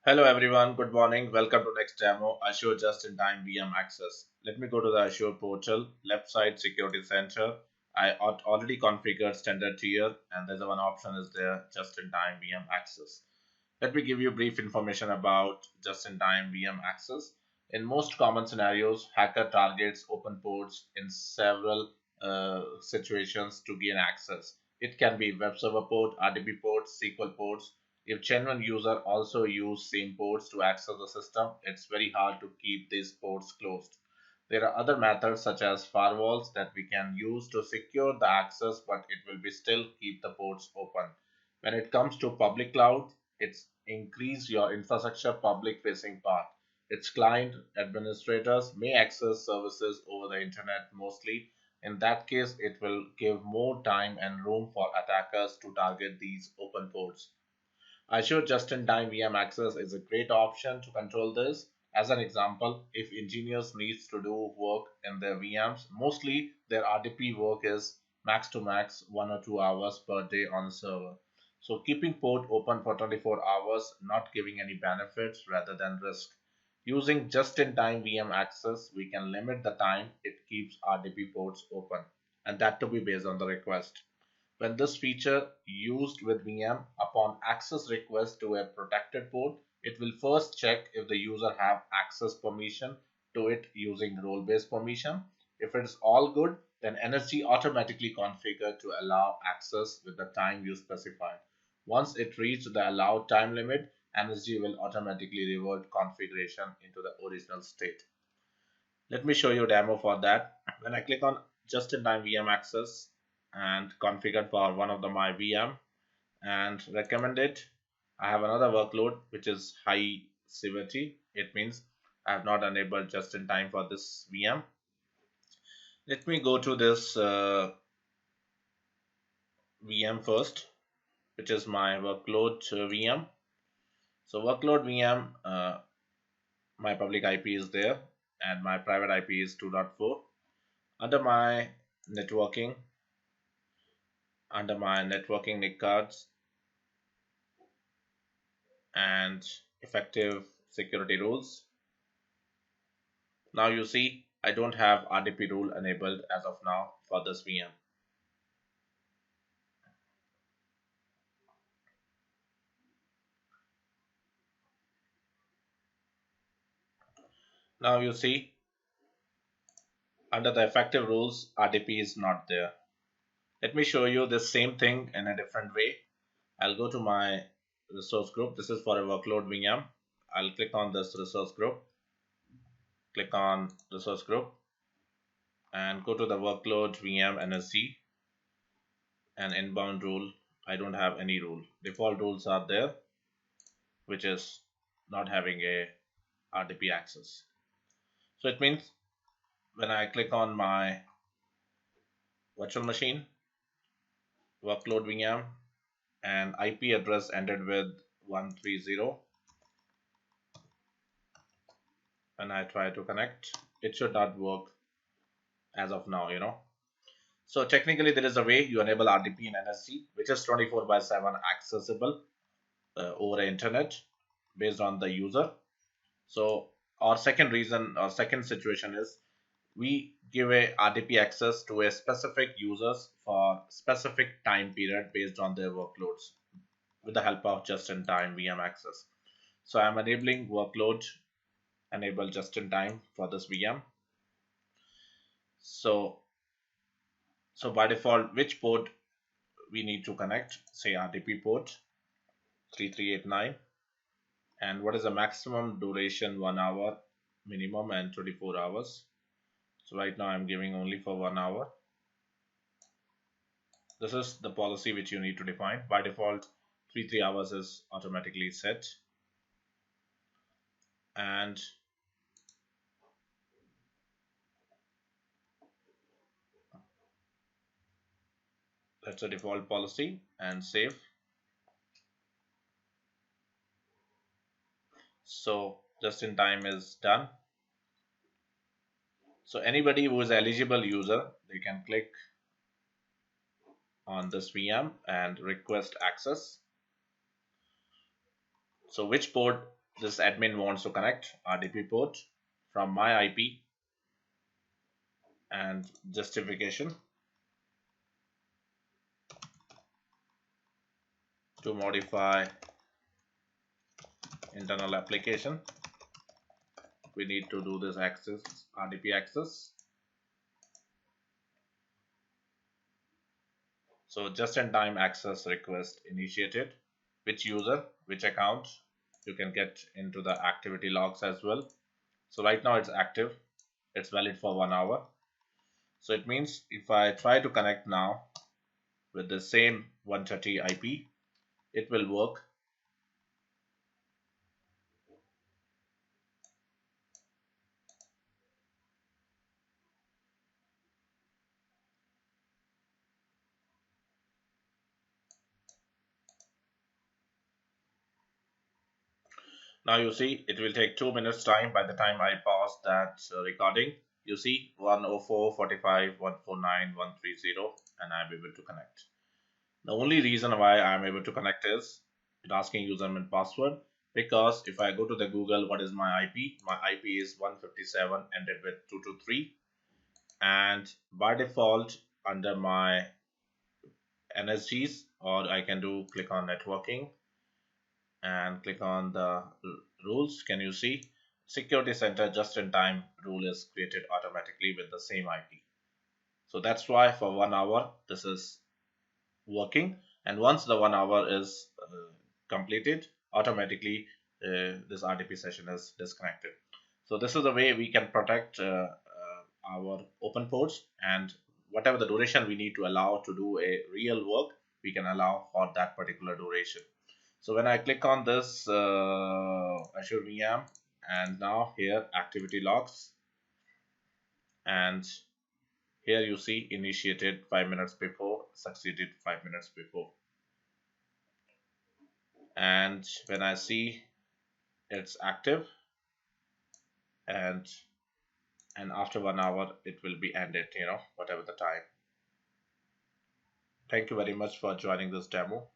Hello everyone, good morning. Welcome to next demo, Azure Just-in-Time VM Access. Let me go to the Azure portal, left side Security Center. I already configured standard tier and there's one option is there, Just-in-Time VM Access. Let me give you brief information about Just-in-Time VM Access. In most common scenarios, hacker targets open ports in several situations to gain access. It can be web server port, RDP ports, SQL ports. If genuine user also use same ports to access the system, it's very hard to keep these ports closed. There are other methods such as firewalls that we can use to secure the access, but it will be still keep the ports open. When it comes to public cloud, it's increase your infrastructure public facing part. Its client administrators may access services over the internet mostly. In that case, it will give more time and room for attackers to target these open ports. Azure Just-in-Time VM Access is a great option to control this. As an example, if engineers needs to do work in their VMs, mostly their RDP work is max to max 1 or 2 hours per day on the server. So keeping port open for 24 hours, not giving any benefits rather than risk. Using just-in-time VM access, we can limit the time it keeps RDP ports open, and that to be based on the request. When this feature used with VM, upon access request to a protected port, it will first check if the user have access permission to it using role-based permission. If it is all good, then NSG automatically configured to allow access with the time you specified. Once it reaches the allowed time limit, NSG will automatically revert configuration into the original state. Let me show you a demo for that. When I click on just-in-time VM access and configured for one of my VM and recommend it, I have another workload which is high severity. It means I have not enabled just-in-time for this VM. Let me go to this VM first, which is my workload VM. So workload VM, my public IP is there and my private IP is 2.4. Under my networking, NIC cards and effective security rules. Now you see I don't have RDP rule enabled as of now for this VM. Now you see under the effective rules RDP is not there. Let me show you the same thing in a different way. I'll go to my resource group. This is for a workload VM. I'll click on this resource group. Click on resource group and go to the workload VM NSG and inbound rule. I don't have any rule. Default rules are there, which is not having a RDP access. So it means when I click on my virtual machine, workload VM, and IP address ended with 130, and I try to connect, it should not work as of now. So technically there is a way you enable RDP in NSG, which is 24/7 accessible over internet based on the user. So our second reason or second situation is we give a RDP access to a specific users for specific time period based on their workloads with the help of just-in-time VM access. So I'm enabling workload enable just-in-time for this VM. So by default, which port we need to connect? Say RDP port 3389, and what is the maximum duration? 1 hour minimum and 24 hours. So right now I'm giving only for 1 hour. This is the policy which you need to define. By default, 3 hours is automatically set, and that's a default policy, and save. So just in time is done. So anybody who is eligible user, they can click on this VM and request access. So which port this admin wants to connect RDP port from my IP, and justification to modify internal application. We need to do this access, RDP access. So just-in-time access request initiated. Which user, which account? You can get into the activity logs as well. So right now it's active. It's valid for 1 hour. So it means if I try to connect now with the same 130 IP, it will work. Now you see it will take 2 minutes time by the time I pause that recording. You see 104.45, 149, 130, and I'm able to connect. The only reason why I'm able to connect is it asking username and password, because if I go to the Google, what is my IP? My IP is 157 ended with 223, and by default under my NSGs, or I can do click on networking and click on the rules. Can you see security center just in time rule is created automatically with the same IP? So that's why for 1 hour this is working, and once the 1 hour is completed, automatically this RDP session is disconnected. So this is the way we can protect our open ports, and whatever the duration we need to allow to do a real work, we can allow for that particular duration. So when I click on this Azure VM, and now here activity logs, and here you see initiated 5 minutes before, succeeded 5 minutes before, and when I see it's active, and after 1 hour it will be ended, whatever the time. Thank you very much for joining this demo.